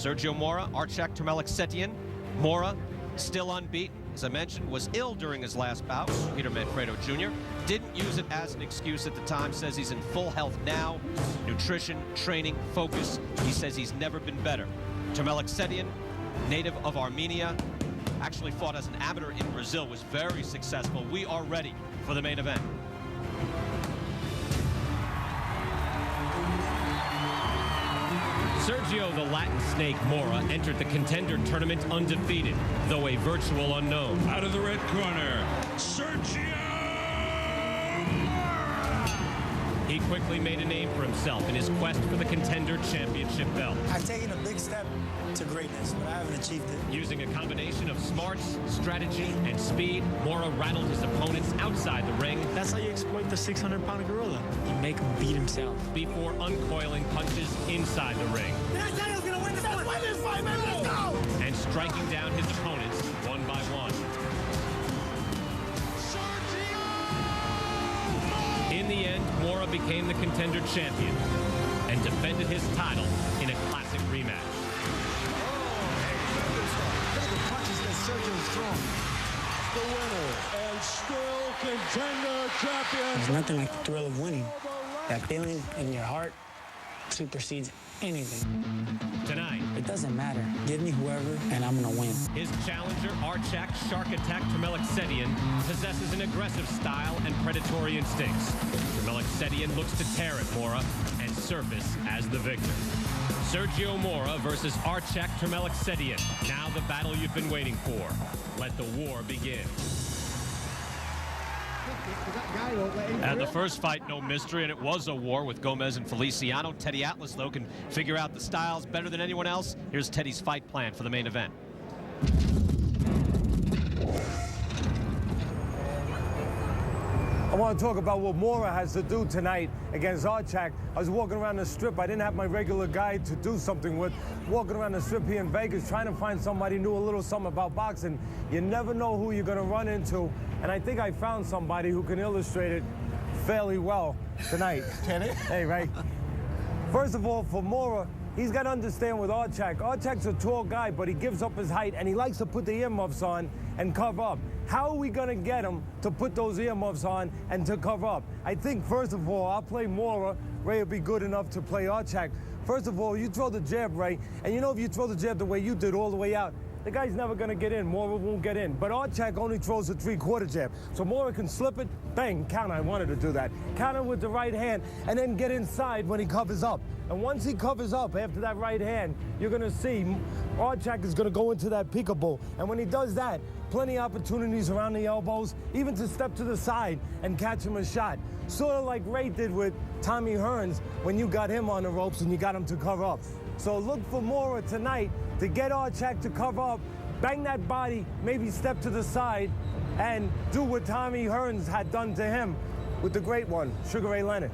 Sergio Mora, Archak Ter-Meliksetian. Mora, still unbeaten. As I mentioned, was ill during his last bout. Peter Manfredo Jr. didn't use it as an excuse at the time. Says he's in full health now. Nutrition, training, focus. He says he's never been better. Ter-Meliksetian, native of Armenia, actually fought as an amateur in Brazil, was very successful. We are ready for the main event. Sergio the Latin Snake Mora entered the contender tournament undefeated, though a virtual unknown. Out of the red corner, Sergio Mora! He quickly made a name for himself in his quest for the contender championship belt. I've taken a big step to greatness, but I haven't achieved it. Using a combination of smarts, strategy, and speed, Mora rattled his opponents outside the ring. That's how you exploit the 600-pound gorilla. You make him beat himself. Before uncoiling punches inside the ring. And striking down his opponents one by one. In the end, Mora became the contender champion and defended his title in a classic rematch. The winner and still contender champion. There's nothing like the thrill of winning. That feeling in your heart supersedes anything. Tonight, it doesn't matter. Give me whoever, and I'm gonna win. His challenger, Archak Ter-Meliksetian, possesses an aggressive style and predatory instincts. Ter-Meliksetian looks to tear at Mora and surface as the victor. Sergio Mora versus Archak Ter-Meliksetian. Now the battle you've been waiting for. Let the war begin. And the first fight, no mystery, and it was a war with Gomez and Feliciano. Teddy Atlas, though, can figure out the styles better than anyone else. Here's Teddy's fight plan for the main event. I want to talk about what Mora has to do tonight against Archak. I was walking around the strip. I didn't have my regular guide to do something with. Walking around the strip here in Vegas, trying to find somebody who knew a little something about boxing. You never know who you're going to run into. And I think I found somebody who can illustrate it fairly well tonight. Can it? Hey, right. First of all, for Mora, he's got to understand with Archak. Archak's a tall guy, but he gives up his height, and he likes to put the earmuffs on and cover up. How are we going to get him to put those earmuffs on and to cover up? I think, first of all, I'll play Mora. Ray will be good enough to play Archak. First of all, you throw the jab, Ray, and you know if you throw the jab the way you did all the way out, the guy's never going to get in. Mora won't get in. But Archak only throws a three-quarter jab. So Mora can slip it, bang, counter. I wanted to do that. Counter with the right hand, and then get inside when he covers up. And once he covers up after that right hand, you're going to see Archak is going to go into that peekaboo. And when he does that, plenty of opportunities around the elbows, even to step to the side and catch him a shot. Sort of like Ray did with Tommy Hearns when you got him on the ropes and you got him to cover up. So look for Mora tonight to get Archak to cover up, bang that body, maybe step to the side, and do what Tommy Hearns had done to him with the great one, Sugar Ray Leonard.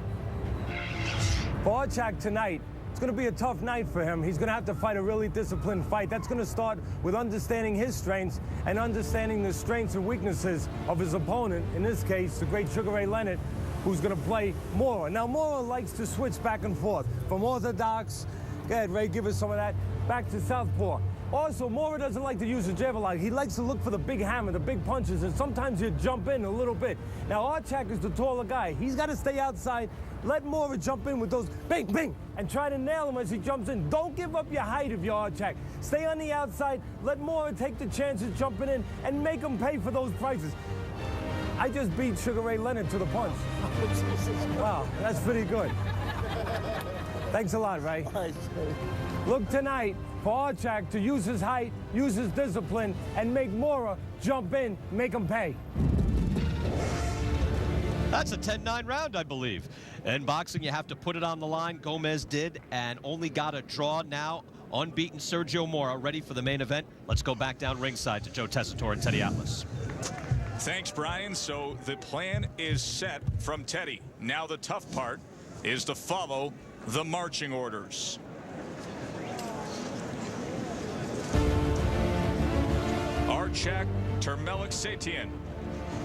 For Archak tonight, it's going to be a tough night for him. He's going to have to fight a really disciplined fight. That's going to start with understanding his strengths and understanding the strengths and weaknesses of his opponent, in this case, the great Sugar Ray Leonard, who's going to play Mora. Now, Mora likes to switch back and forth from orthodox, go ahead, Ray, give us some of that, back to southpaw. Also, Mora doesn't like to use the jab a lot. He likes to look for the big hammer, the big punches, and sometimes you jump in a little bit. Now, Archak is the taller guy. He's got to stay outside. Let Mora jump in with those bing, bing, and try to nail him as he jumps in. Don't give up your height if you're Archak. Stay on the outside. Let Mora take the chances jumping in and make him pay for those prices. I just beat Sugar Ray Leonard to the punch. Wow, that's pretty good. Thanks a lot, Ray. Look tonight for Archak to use his height, use his discipline, and make Mora jump in, make him pay. That's a 10-9 round, I believe. In boxing, you have to put it on the line. Gomez did, and only got a draw. Now, unbeaten Sergio Mora, ready for the main event. Let's go back down ringside to Joe Tessitore and Teddy Atlas. Thanks, Brian. So the plan is set from Teddy. Now the tough part is to follow the marching orders. Archak Ter-Meliksetian.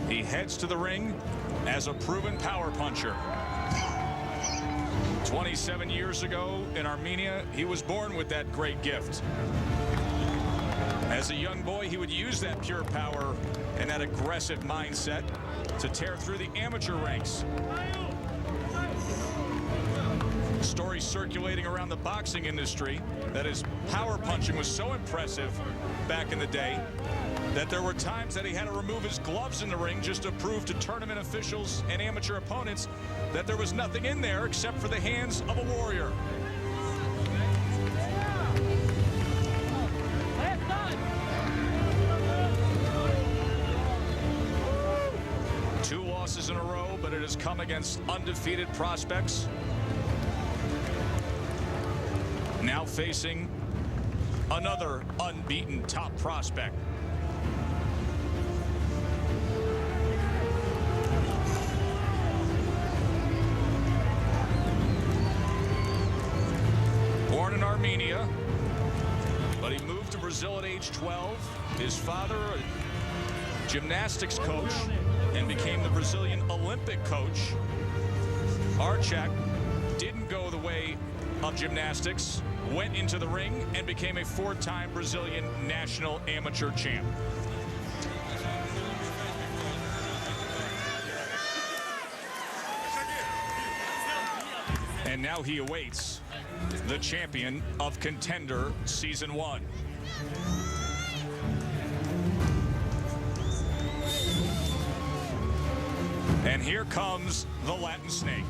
He heads to the ring as a proven power puncher. 27 years ago in Armenia, he was born with that great gift. As a young boy, he would use that pure power and that aggressive mindset to tear through the amateur ranks. Stories circulating around the boxing industry that his power punching was so impressive back in the day that there were times that he had to remove his gloves in the ring just to prove to tournament officials and amateur opponents that there was nothing in there except for the hands of a warrior. Two losses in a row, but it has come against undefeated prospects. Now facing another unbeaten top prospect. Born in Armenia, but he moved to Brazil at age 12. His father, a gymnastics coach, and became the Brazilian Olympic coach. Archak didn't go the way of gymnastics, went into the ring and became a four-time Brazilian national amateur champ. And now he awaits the champion of Contender Season 1. And here comes the Latin Snake.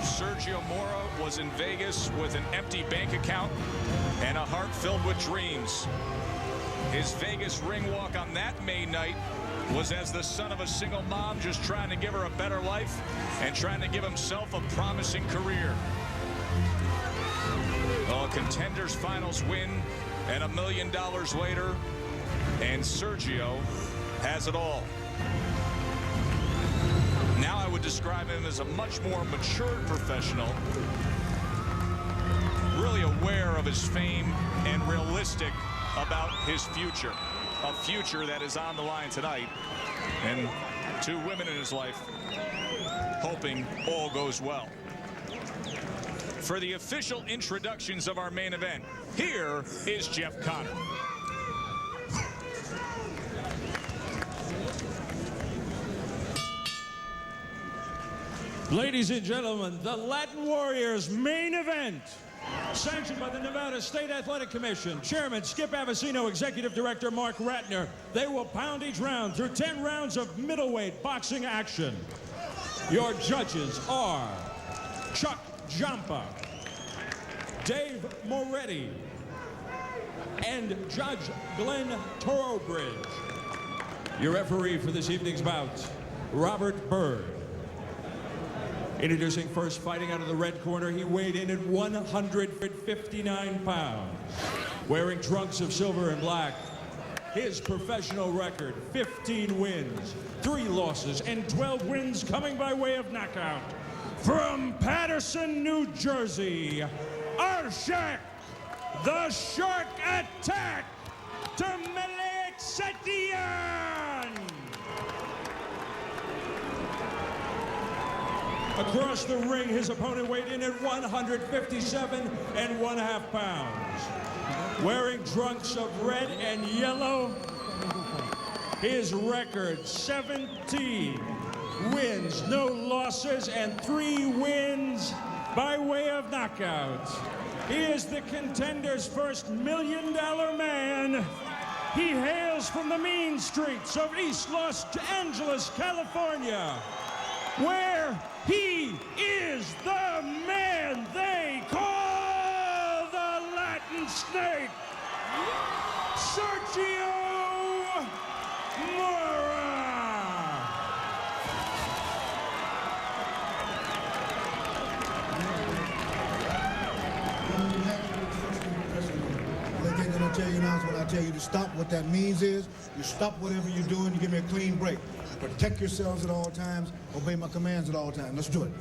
Sergio Mora was in Vegas with an empty bank account and a heart filled with dreams. His Vegas ring walk on that May night was as the son of a single mom just trying to give her a better life and trying to give himself a promising career. A Contenders Finals win and $1 million later, and Sergio has it all. Now I would describe him as a much more matured professional, really aware of his fame and realistic about his future. A future that is on the line tonight, and two women in his life hoping all goes well. For the official introductions of our main event, here is Jeff Connor. Ladies and gentlemen, the Latin Warriors main event, sanctioned by the Nevada State Athletic Commission, Chairman Skip Avicino, Executive Director Mark Ratner. They will pound each round through 10 rounds of middleweight boxing action. Your judges are Chuck Jampa, Dave Moretti, and Judge Glenn Torobridge. Your referee for this evening's bout, Robert Bird. Introducing first, fighting out of the red corner, he weighed in at 159 pounds. Wearing trunks of silver and black, his professional record, 15 wins, 3 losses, and 12 wins coming by way of knockout. From Paterson, New Jersey, Archak, the Shark Attack, Ter-Meliksetian. Across the ring, his opponent weighed in at 157.5 pounds. Wearing trunks of red and yellow, his record, 17 wins, no losses, and 3 wins by way of knockout. He is the Contenders' first $1 million man. He hails from the mean streets of East Los Angeles, California, where he is the man they call the Latin Snake, Sergio Mora. Le tengono tell you now is when I tell you to stop. What that means is you stop whatever you're doing, you give me a clean break. Protect yourselves at all times, obey my commands at all times. Let's do it.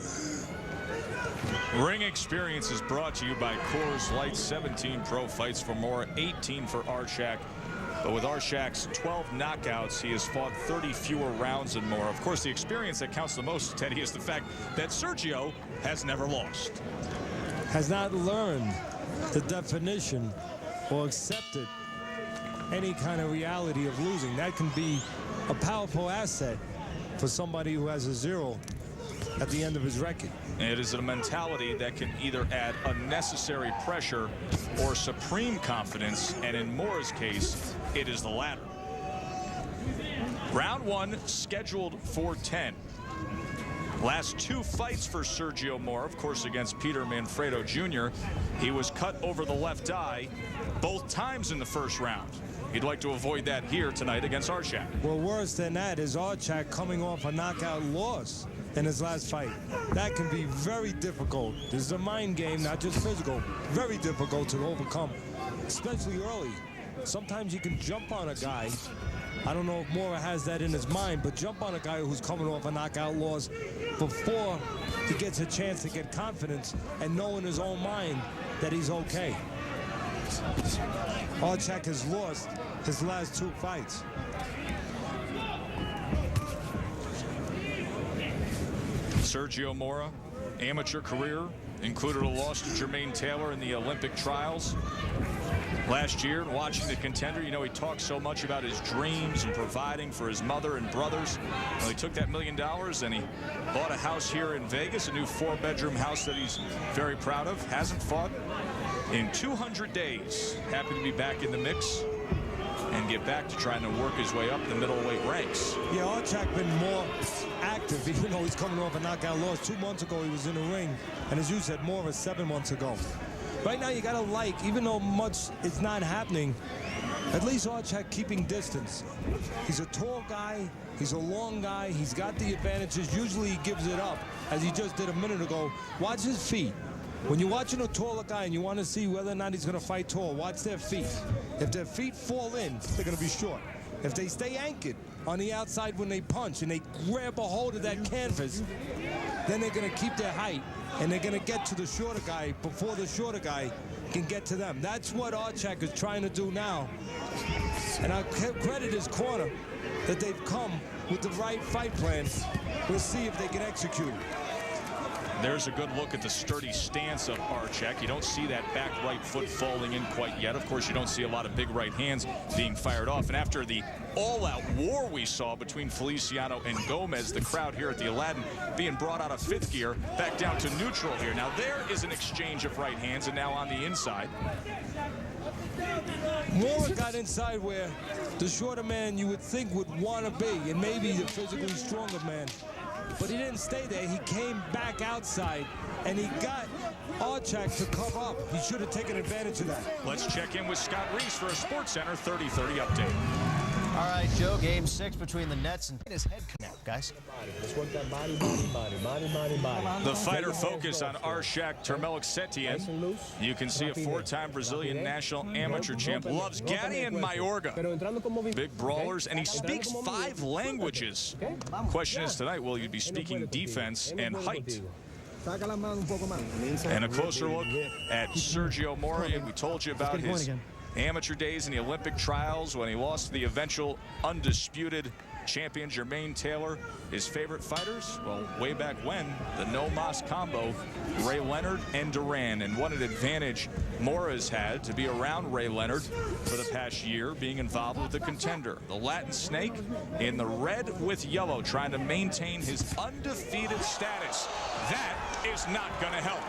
Ring experience is brought to you by Coors Light. 17 pro fights for Mora, 18 for Archak. But with Archak's 12 knockouts, he has fought 30 fewer rounds than Mora. Of course, the experience that counts the most, Teddy, is the fact that Sergio has never lost. Has not learned the definition or accepted any kind of reality of losing. That can be a powerful asset for somebody who has a 0 at the end of his record. It is a mentality that can either add unnecessary pressure or supreme confidence, and in Mora's case, it is the latter. Round 1 scheduled for 10. Last 2 fights for Sergio Mora, of course, against Peter Manfredo Jr. He was cut over the left eye both times in the first round. He'd like to avoid that here tonight against Archak. Well, worse than that is Archak coming off a knockout loss in his last fight. That can be very difficult. This is a mind game, not just physical. Very difficult to overcome, especially early. Sometimes you can jump on a guy. I don't know if Mora has that in his mind, but jump on a guy who's coming off a knockout loss before he gets a chance to get confidence and know in his own mind that he's okay. Archak has lost his last 2 fights. Sergio Mora, amateur career, included a loss to Jermaine Taylor in the Olympic trials last year. And watching the contender, you know, he talks so much about his dreams and providing for his mother and brothers. Well, he took that $1 million and he bought a house here in Vegas, a new 4-bedroom house that he's very proud of. Hasn't fought in 200 days. Happy to be back in the mix and get back to trying to work his way up the middleweight ranks. Yeah, Archak been more active, even though he's coming off a knockout loss. 2 months ago, he was in the ring, and as you said, Mora 7 months ago. Right now, you gotta like, even though much is not happening, at least Archak keeping distance. He's a tall guy, he's a long guy, he's got the advantages. Usually he gives it up, as he just did a minute ago. Watch his feet. When you're watching a taller guy and you want to see whether or not he's going to fight tall, watch their feet. If their feet fall in, they're going to be short. If they stay anchored on the outside when they punch and they grab a hold of that canvas, then they're going to keep their height and they're going to get to the shorter guy before the shorter guy can get to them. That's what Archak is trying to do now. And I credit his corner that they've come with the right fight plan. We'll see if they can execute it. There's a good look at the sturdy stance of Archak. You don't see that back right foot falling in quite yet. Of course, you don't see a lot of big right hands being fired off. And after the all-out war we saw between Feliciano and Gomez, the crowd here at the Aladdin being brought out of 5th gear, back down to neutral here. Now there is an exchange of right hands, and now on the inside. Mora got inside where the shorter man you would think would want to be, and maybe the physically stronger man. But he didn't stay there. He came back outside, and he got Archak to cover up. He should have taken advantage of that. Let's check in with Scott Reese for a SportsCenter 30-30 update. All right, Joe, game 6 between the Nets and his head connect, guys. Let's work that body. The fighter focus on Archak Ter-Meliksetian. You can see a 4-time Brazilian national amateur champ. Loves Gatti and Mayorga. Big brawlers, and he speaks 5 languages. Question is tonight, will you be speaking defense and height? And a closer look at Sergio Mora. We told you about his amateur days in the Olympic trials when he lost to the eventual undisputed champion Jermaine Taylor. His favorite fighters, well, way back when, the no-mas combo, Ray Leonard and Duran. And what an advantage Mora's had to be around Ray Leonard for the past year, being involved with the contender, the Latin Snake, in the red with yellow, trying to maintain his undefeated status. That is not going to help.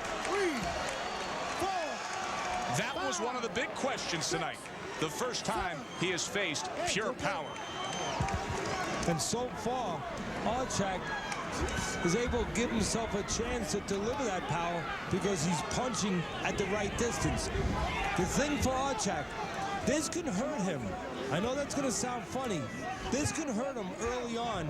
That was one of the big questions tonight. The first time he has faced pure power. And so far, Archak is able to give himself a chance to deliver that power because he's punching at the right distance. The thing for Archak, this can hurt him. I know that's going to sound funny. This can hurt him early on,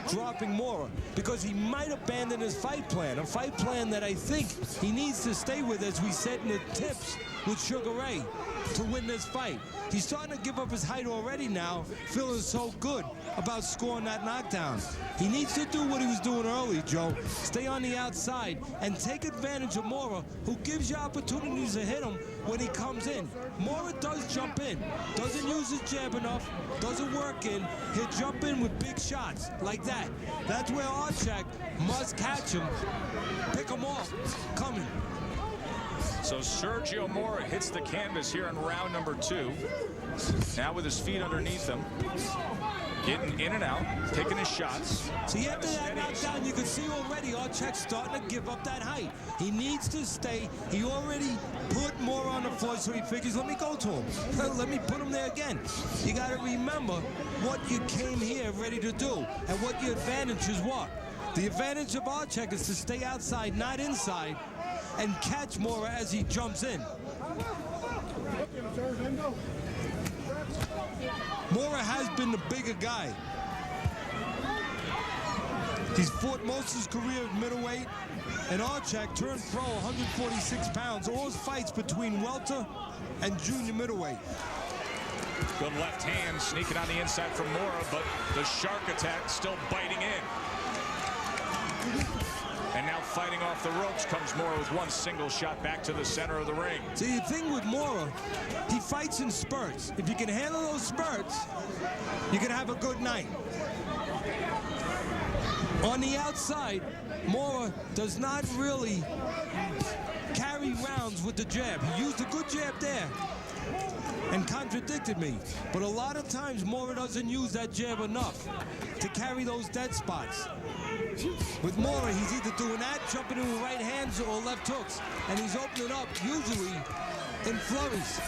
dropping Mora, because he might abandon his fight plan, a fight plan that I think he needs to stay with, as we said in the tips with Sugar Ray. to win this fight. He's starting to give up his height already now, feeling so good about scoring that knockdown. He needs to do what he was doing early, Joe. Stay on the outside and take advantage of Mora, who gives you opportunities to hit him when he comes in. Mora does jump in, doesn't use his jab enough, doesn't work in. He'll jump in with big shots like that. That's where Archak must catch him, pick him off, coming. So Sergio Mora hits the canvas here in round number 2. Now with his feet underneath him, getting in and out, taking his shots. See, after that knockdown, you can see already Archak's starting to give up that height. He needs to stay. He already put Mora on the floor, so he figures, let me go to him. Let me put him there again. You got to remember what you came here ready to do and what your advantages were. The advantage of Archak is to stay outside, not inside, and catch Mora as he jumps in. Mora has been the bigger guy. He's fought most of his career at middleweight, and Archak turned pro 146 pounds. All his fights between welter and junior middleweight. Good left hand sneaking on the inside from Mora, but the shark attack still biting in. And now fighting off the ropes comes Mora with one single shot back to the center of the ring. See, the thing with Mora, he fights in spurts. If you can handle those spurts, you can have a good night. On the outside, Mora does not really carry rounds with the jab. He used a good jab there and contradicted me. But a lot of times, Mora doesn't use that jab enough to carry those dead spots. With Mora, he's either doing that, jumping in with right hands or left hooks, and he's opening up, usually, in flurries.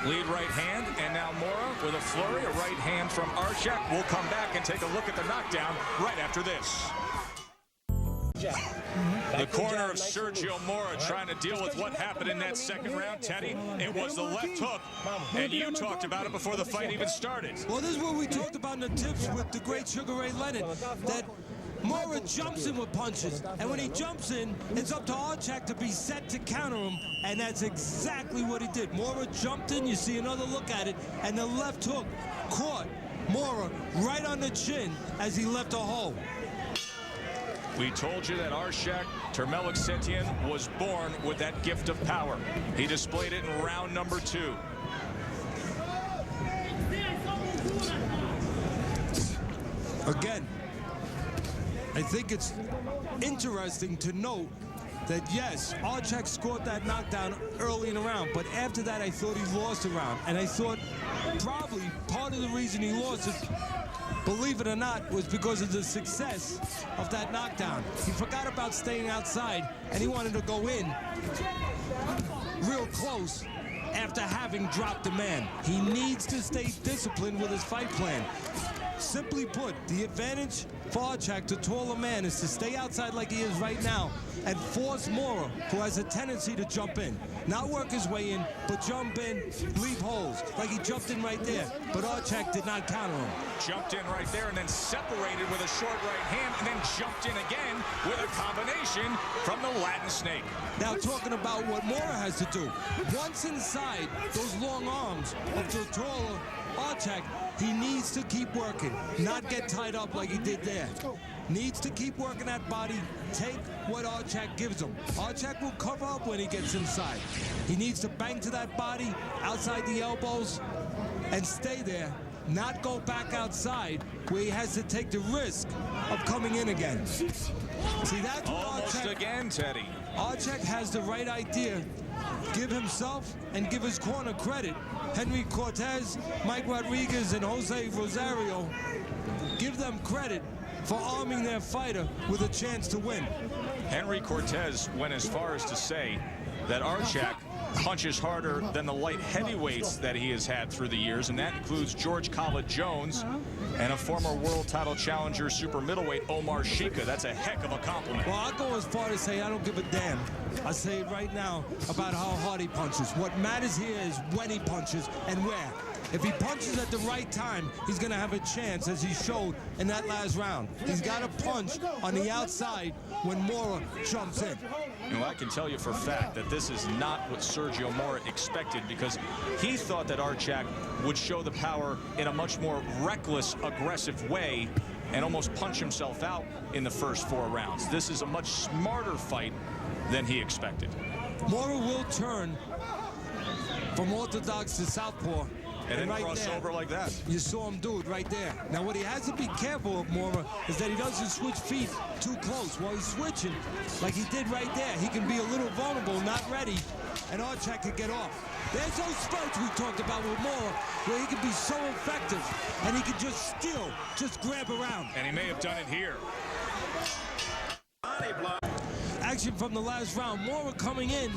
Lead right hand, and now Mora with a flurry, a right hand from Archak. We'll come back and take a look at the knockdown right after this. The corner of Sergio Mora trying to deal with what happened in that second round, Teddy. It was the left hook, and you talked about it before the fight even started. Well, this is what we talked about in the tips with the great Sugar Ray Leonard, that Mora jumps in with punches, and when he jumps in, it's up to Archak to be set to counter him, and that's exactly what he did. Mora jumped in, you see another look at it, and the left hook caught Mora right on the chin as he left a hole. We told you that Archak Ter-Meliksetian was born with that gift of power. He displayed it in round number 2. Again, I think it's interesting to note that, yes, Archak scored that knockdown early in the round, but after that I thought he lost the round. And I thought probably part of the reason he lost it, believe it or not, was because of the success of that knockdown. He forgot about staying outside, and he wanted to go in real close after having dropped the man. He needs to stay disciplined with his fight plan. Simply put, the advantage for Archak, the taller man, is to stay outside like he is right now and force Mora, who has a tendency to jump in. Not work his way in, but jump in, leave holes, like he jumped in right there. But Archak did not counter him. Jumped in right there and then separated with a short right hand and then jumped in again with a combination from the Latin snake. Now talking about what Mora has to do. Once inside those long arms of the taller Archak, he needs to keep working, not get tied up like he did there. Needs to keep working that body, take what Archak gives him. Archak will cover up when he gets inside. He needs to bang to that body, outside the elbows, and stay there, not go back outside where he has to take the risk of coming in again. See, that's what almost Archak, again, Teddy. Archak has the right idea. Give himself and give his corner credit. Henry Cortez, Mike Rodriguez, and Jose Rosario, give them credit for arming their fighter with a chance to win. Henry Cortez went as far as to say that Archak punches harder than the light heavyweights that he has had through the years, and that includes George Collett-Jones and a former world title challenger super middleweight Omar Shika. That's a heck of a compliment. Well, I'll go as far as say I don't give a damn. I say it right now about how hard he punches. What matters here is when he punches and where. If he punches at the right time, he's going to have a chance, as he showed in that last round. He's got to punch on the outside when Mora jumps in. You know, I can tell you for a fact that this is not what Sergio Mora expected, because he thought that Archak would show the power in a much more reckless, aggressive way and almost punch himself out in the first 4 rounds. This is a much smarter fight than he expected. Mora will turn from orthodox to southpaw. And then right cross there, over like that. You saw him do it right there. Now, what he has to be careful of, Mora, is that he doesn't switch feet too close. While he's switching, like he did right there, he can be a little vulnerable, not ready, and Archak could get off. There's those spurts we talked about with Mora, where he can be so effective, and he can just steal, just grab around. And he may have done it here. Action from the last round. Mora coming in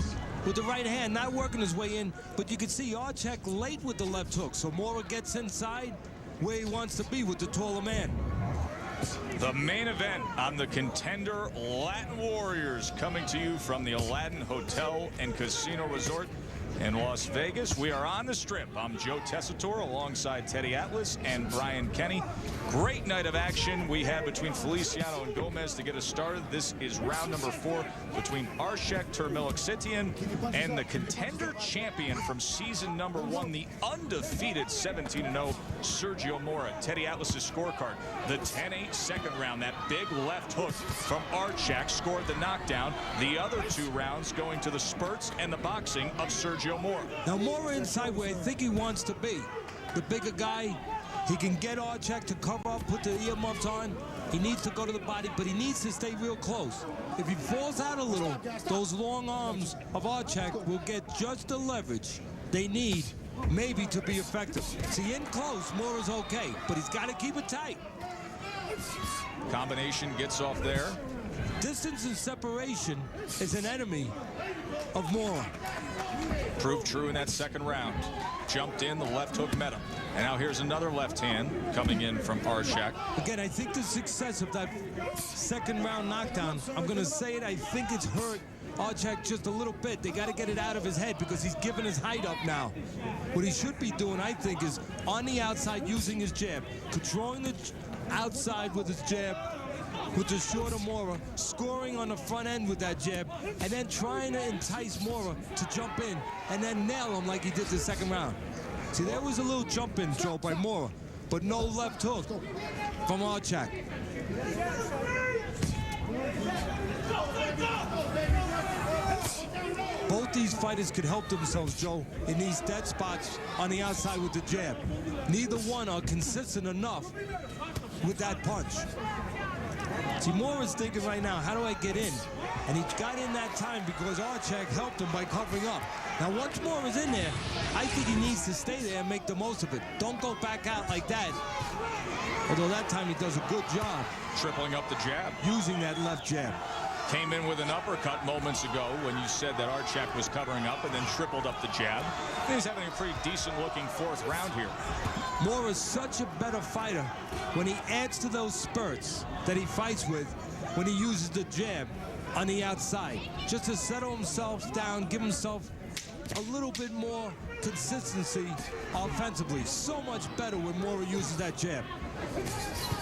with the right hand, not working his way in, but you can see Archak late with the left hook. So Mora gets inside where he wants to be with the taller man. The main event on the Contender Latin Warriors, coming to you from the Aladdin Hotel and Casino Resort in Las Vegas. We are on the Strip. I'm Joe Tessitore alongside Teddy Atlas and Brian Kenny. Great night of action we had between Feliciano and Gomez to get us started. This is round number 4 between Archak Ter-Meliksetian and the Contender champion from season number 1, the undefeated 17-0 Sergio Mora. Teddy Atlas's scorecard, the 10-8 second round. That big left hook from Archak scored the knockdown. The other 2 rounds going to the spurts and the boxing of Sergio Mora. Now Mora inside where I think he wants to be. The bigger guy, he can get Archak to cover up, put the earmuffs on. He needs to go to the body, but he needs to stay real close. If he falls out a little, those long arms of Archak will get just the leverage they need, maybe, to be effective. See, in close, Mora's okay, but he's got to keep it tight. Combination gets off there. Distance and separation is an enemy of Mora. Proved true in that second round. Jumped in, the left hook met him. And now here's another left hand coming in from Archak. Again, I think the success of that second round knockdown, I'm going to say it, I think it's hurt Archak just a little bit. They got to get it out of his head because he's giving his height up now. What he should be doing, I think, is on the outside using his jab, controlling the outside with his jab, with the shorter Mora, scoring on the front end with that jab, and then trying to entice Mora to jump in and then nail him like he did the second round. See, there was a little jump in, Joe, by Mora, but no left hook from Archak. Both these fighters could help themselves, Joe, in these dead spots on the outside with the jab. Neither one are consistent enough with that punch. See, Mora's thinking right now, how do I get in? And he got in that time because Archak helped him by covering up. Now, once Mora's in there, I think he needs to stay there and make the most of it. Don't go back out like that. Although that time he does a good job. Tripling up the jab. Using that left jab. Came in with an uppercut moments ago when you said that Archak was covering up, and then tripled up the jab. He's having a pretty decent-looking 4th round here. Mora's such a better fighter when he adds to those spurts that he fights with when he uses the jab on the outside. Just to settle himself down, give himself a little bit more consistency offensively. So much better when Mora uses that jab.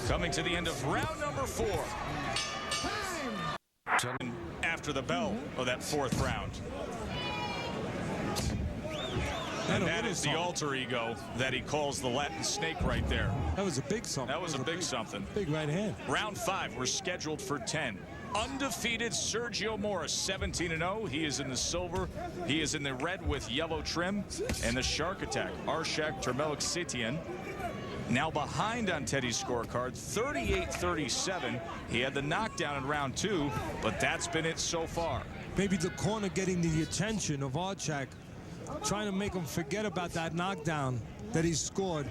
Coming to the end of round number 4. After the bell of that 4th round. And that is the alter ego that he calls the Latin snake right there. That was a big something. That was a big something. Big right hand. Round 5, we're scheduled for 10. Undefeated Sergio Mora, 17-0. He is in the silver. He is in the red with yellow trim. And the shark attack, Archak Ter-Meliksetian, now behind on Teddy's scorecard, 38-37. He had the knockdown in round 2, but that's been it so far. Maybe the corner getting the attention of Archak, trying to make him forget about that knockdown that he scored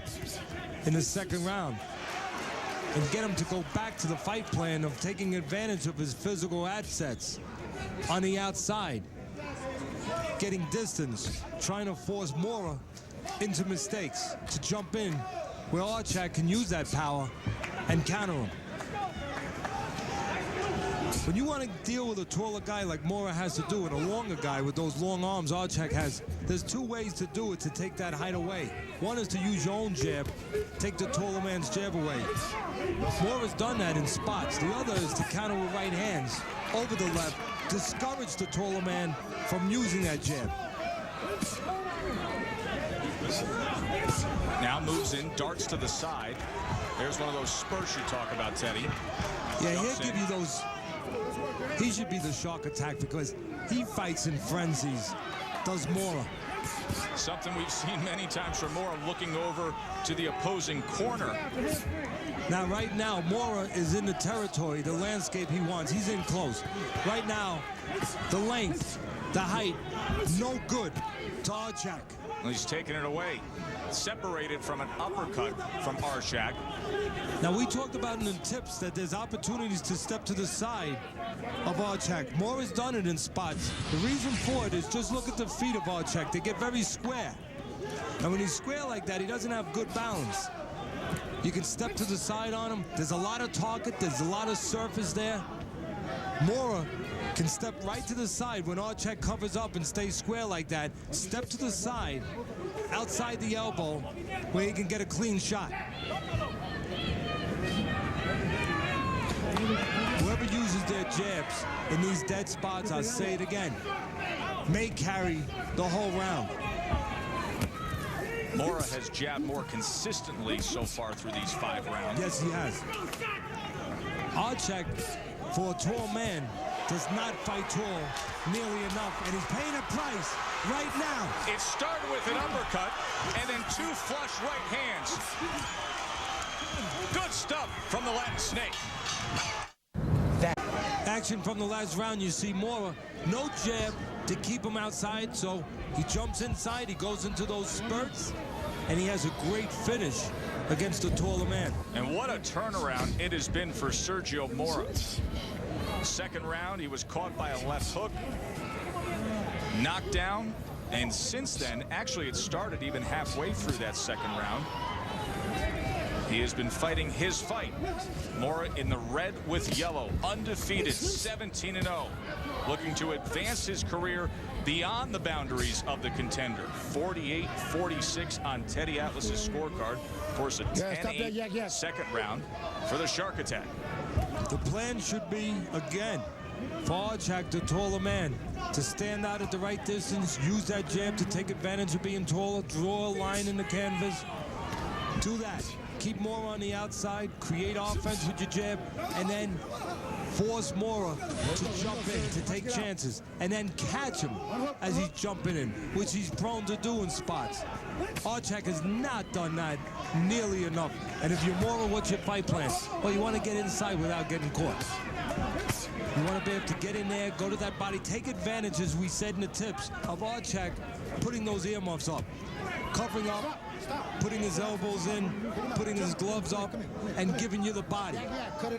in the second round and get him to go back to the fight plan of taking advantage of his physical assets on the outside, getting distance, trying to force Mora into mistakes, to jump in where Archak can use that power and counter him. When you want to deal with a taller guy like Mora has to do, and a longer guy with those long arms Archak has, there's two ways to do it to take that height away. One is to use your own jab, take the taller man's jab away. Mora's done that in spots. The other is to counter with right hands over the left, discourage the taller man from using that jab. Now moves in, darts to the side. There's one of those spurts you talk about, Teddy. Yeah, he'll give you those. He should be the shark attack because he fights in frenzies, does Mora. Something we've seen many times from Mora, looking over to the opposing corner. Now, right now, Mora is in the territory, the landscape he wants. He's in close. Right now, the length, the height, no good to Archak. Well, he's taking it away. Separated from an uppercut from Archak. Now, we talked about in the tips that there's opportunities to step to the side of Archak. Mora's done it in spots. The reason for it is just look at the feet of Archak. They get very square. And when he's square like that, he doesn't have good balance. You can step to the side on him. There's a lot of target. There's a lot of surface there. Mora can step right to the side when Archak covers up and stays square like that. Step to the side, outside the elbow, where he can get a clean shot. Whoever uses their jabs in these dead spots, I'll say it again, may carry the whole round. Mora has jabbed more consistently so far through these 5 rounds. Yes, he has. Archak, for a tall man, does not fight tall nearly enough, and he's paying a price right now. It started with an uppercut and then 2 flush right hands. Good stuff from the Latin Snake. Action from the last round, you see Mora, no jab to keep him outside, so he jumps inside, he goes into those spurts, and he has a great finish against a taller man. And what a turnaround it has been for Sergio Mora. Second round, he was caught by a left hook, knocked down, and since then, actually it started even halfway through that second round, he has been fighting his fight. Mora in the red with yellow, undefeated, 17-0, looking to advance his career beyond the boundaries of the contender. 48-46 on Teddy Atlas's scorecard. Of course, a 10-8 second round for the Shark Attack. The plan should be, again, for Archak, the taller man, to stand out at the right distance, use that jab to take advantage of being taller, draw a line in the canvas. Do that. Keep Mora on the outside, create offense with your jab, and then force Mora to jump in, to take chances, and then catch him as he's jumping in, which he's prone to do in spots. Archak has not done that nearly enough. And if you're Mora, what's your fight plan? Well, you want to get inside without getting caught. You want to be able to get in there, go to that body, take advantage, as we said in the tips, of Archak putting those earmuffs up, covering up, putting his elbows in, putting his gloves up, and giving you the body,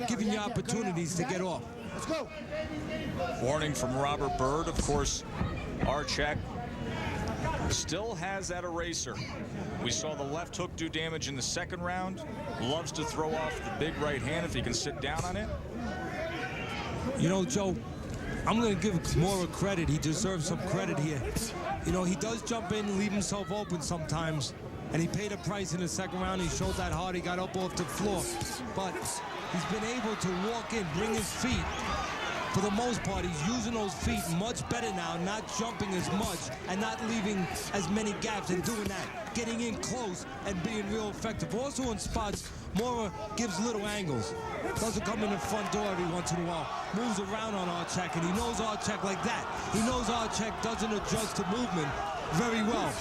giving you opportunities to get off. Let's go. Warning from Robert Bird, of course, Archak still has that eraser. We saw the left hook do damage in the second round. Loves to throw off the big right hand if he can sit down on it. You know, Joe, I'm going to give Mora credit. He deserves some credit here. You know, he does jump in and leave himself open sometimes. And he paid a price in the second round. He showed that hard. He got up off the floor. But he's been able to walk in, bring his feet. For the most part, he's using those feet much better now, not jumping as much and not leaving as many gaps and doing that. Getting in close and being real effective. Also in spots, Mora gives little angles. Doesn't come in the front door every once in a while. Moves around on Archak, and he knows Archak like that. He knows Archak doesn't adjust to movement very well.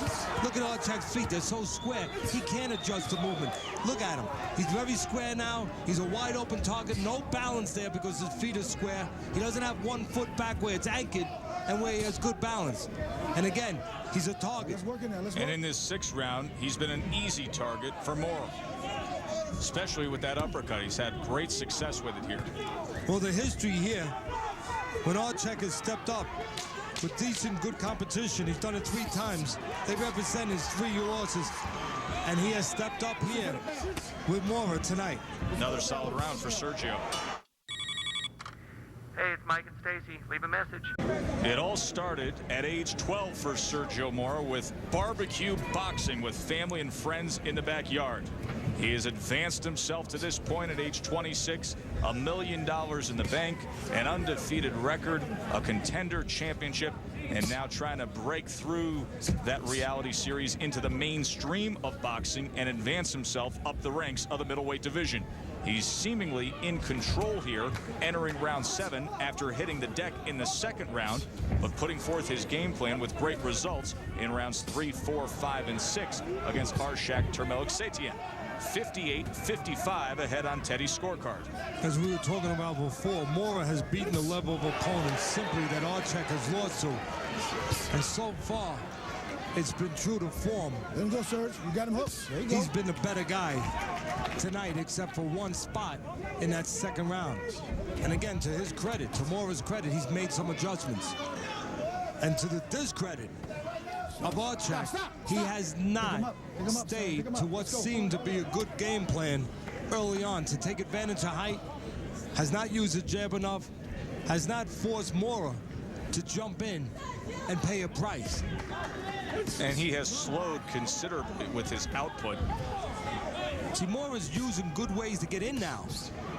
Look at Archak's feet. They're so square. He can't adjust to movement. Look at him. He's very square now. He's a wide open target. No balance there because his feet are square. He doesn't have one foot back where it's anchored and where he has good balance. And again, he's a target. And in this sixth round, he's been an easy target for Mora. Especially with that uppercut. He's had great success with it here. Well, the history here, when Archak has stepped up with decent, good competition, he's done it 3 times. They represent his 3 losses, and he has stepped up here with Mora tonight. Another solid round for Sergio. Hey, it's Mike and Stacy. Leave a message. It all started at age 12 for Sergio Mora with barbecue boxing with family and friends in the backyard. He has advanced himself to this point at age 26, $1 million in the bank, an undefeated record, a contender championship, and now trying to break through that reality series into the mainstream of boxing and advance himself up the ranks of the middleweight division. He's seemingly in control here, entering round 7 after hitting the deck in the second round, but putting forth his game plan with great results in rounds 3, 4, 5, and 6 against Archak Ter-Meliksetian. 58-55 ahead on Teddy's scorecard. As we were talking about before, Mora has beaten the level of opponents simply that Archak has lost to. And so far, it's been true to form. Let him go, Serge. You got him hooked. There you go. He's been the better guy tonight, except for one spot in that second round. And again, to his credit, to Mora's credit, he's made some adjustments. And to the discredit of Archak, he has not stayed to what seemed to be a good game plan early on to take advantage of height, has not used his jab enough, has not forced Mora to jump in and pay a price. And he has slowed considerably with his output. See, Mora's using good ways to get in now,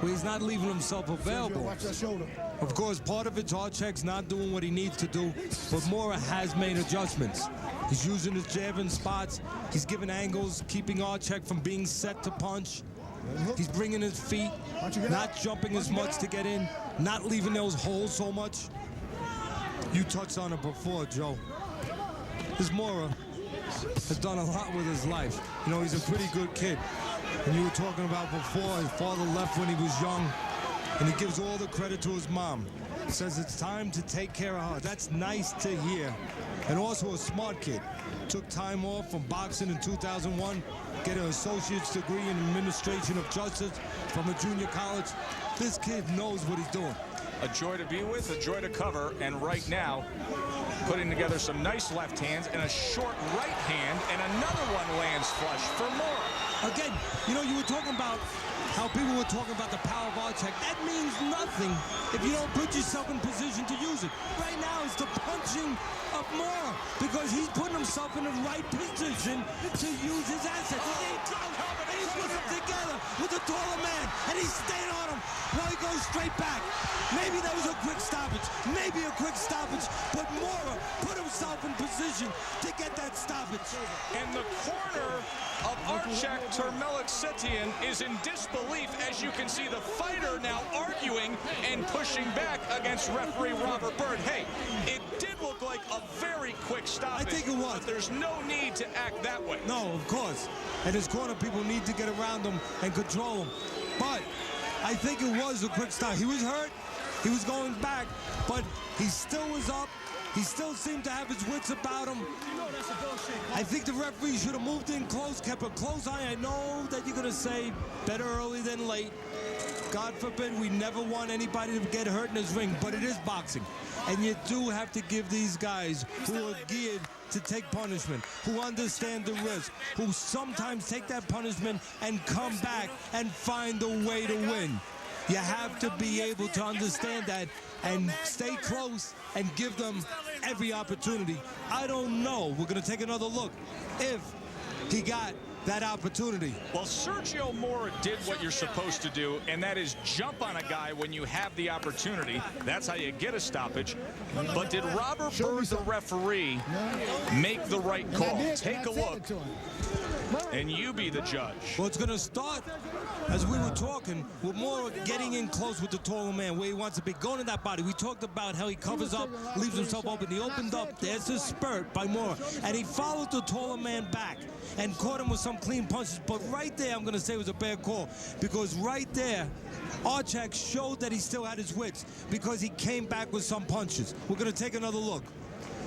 where he's not leaving himself available. Watch that shoulder. Of course, part of it's Archak's not doing what he needs to do, but Mora has made adjustments. He's using his jab in spots. He's giving angles, keeping Archak from being set to punch. He's bringing his feet, not jumping as much to get in, not leaving those holes so much. You touched on it before, Joe. This Mora has done a lot with his life. You know, he's a pretty good kid. And you were talking about before, his father left when he was young, and he gives all the credit to his mom. Says it's time to take care of her. That's nice to hear. And also a smart kid. Took time off from boxing in 2001, get an associate's degree in administration of justice from a junior college. This kid knows what he's doing. A joy to be with, a joy to cover, and right now, putting together some nice left hands and a short right hand, and another one lands flush for Mora. Again, you know, you were talking about how people were talking about the power of Archak. That means nothing if you don't put yourself in position to use it. Right now, it's the punching of Mora because he's putting himself in the right position to use his assets. And he's putting them together with the taller man, and he's staying on him while he goes straight back. Maybe that was a quick stoppage, but Mora put himself in position to get that stoppage. And the corner of Archak Ter-Meliksetian is in disbelief, as you can see the fighter now arguing and pushing back against referee Robert Bird. Hey, it did look like a very quick stoppage. I think it was. But there's no need to act that way. No, of course. And his corner people need to get around him and control him. But I think it was a quick stop. He was hurt. He was going back, but he still was up. He still seemed to have his wits about him. I think the referee should have moved in close, kept a close eye. I know that you're going to say better early than late. God forbid we never want anybody to get hurt in his ring, but it is boxing. And you do have to give these guys who are geared to take punishment, who understand the risk, who sometimes take that punishment and come back and find a way to win. You have to be able to understand that and stay close and give them every opportunity. I don't know. We're going to take another look if he got that opportunity. Well, Sergio Mora did what you're supposed to do, and that is jump on a guy when you have the opportunity. That's how you get a stoppage. But did Robert Bird, the referee, make the right call? Take a look, and you be the judge. Well, it's going to start, as we were talking, with Mora getting in close with the taller man, where he wants to be, going to that body. We talked about how he covers up, leaves himself open. He opened up. There's a spurt by Mora, and he followed the taller man back and caught him with some clean punches. But right there, I'm going to say it was a bad call, because right there, Archak showed that he still had his wits because he came back with some punches. We're going to take another look.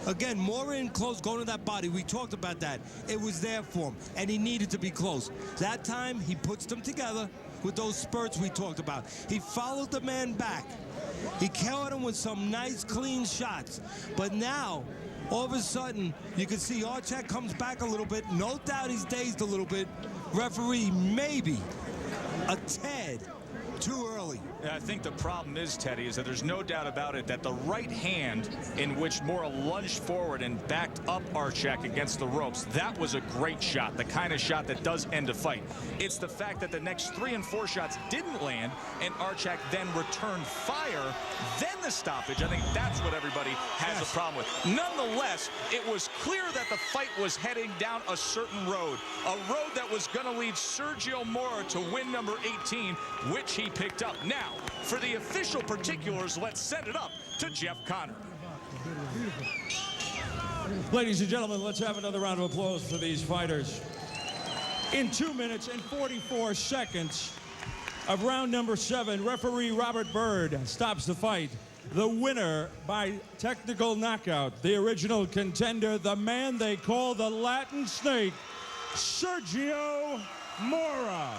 Again, Mora in close, going to that body. We talked about that. It was there for him, and he needed to be close. That time, he puts them together with those spurts we talked about. He followed the man back. He caught him with some nice, clean shots. But now, all of a sudden, you can see Archak comes back a little bit. No doubt he's dazed a little bit. Referee, maybe a tad too early. I think the problem is, Teddy, is that there's no doubt about it that the right hand in which Mora lunged forward and backed up Archak against the ropes, that was a great shot, the kind of shot that does end a fight. It's the fact that the next 3 and 4 shots didn't land and Archak then returned fire, then the stoppage. I think that's what everybody has a problem with. Nonetheless, it was clear that the fight was heading down a certain road, a road that was going to lead Sergio Mora to win number 18, which he picked up. Now, for the official particulars, let's send it up to Jeff Connor. Ladies and gentlemen, let's have another round of applause for these fighters. In 2 minutes and 44 seconds of round number 7, referee Robert Bird stops the fight. The winner by technical knockout, the original contender, the man they call the Latin Snake, Sergio Mora.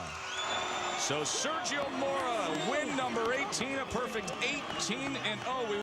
So Sergio Mora, win number 18, a perfect 18-0.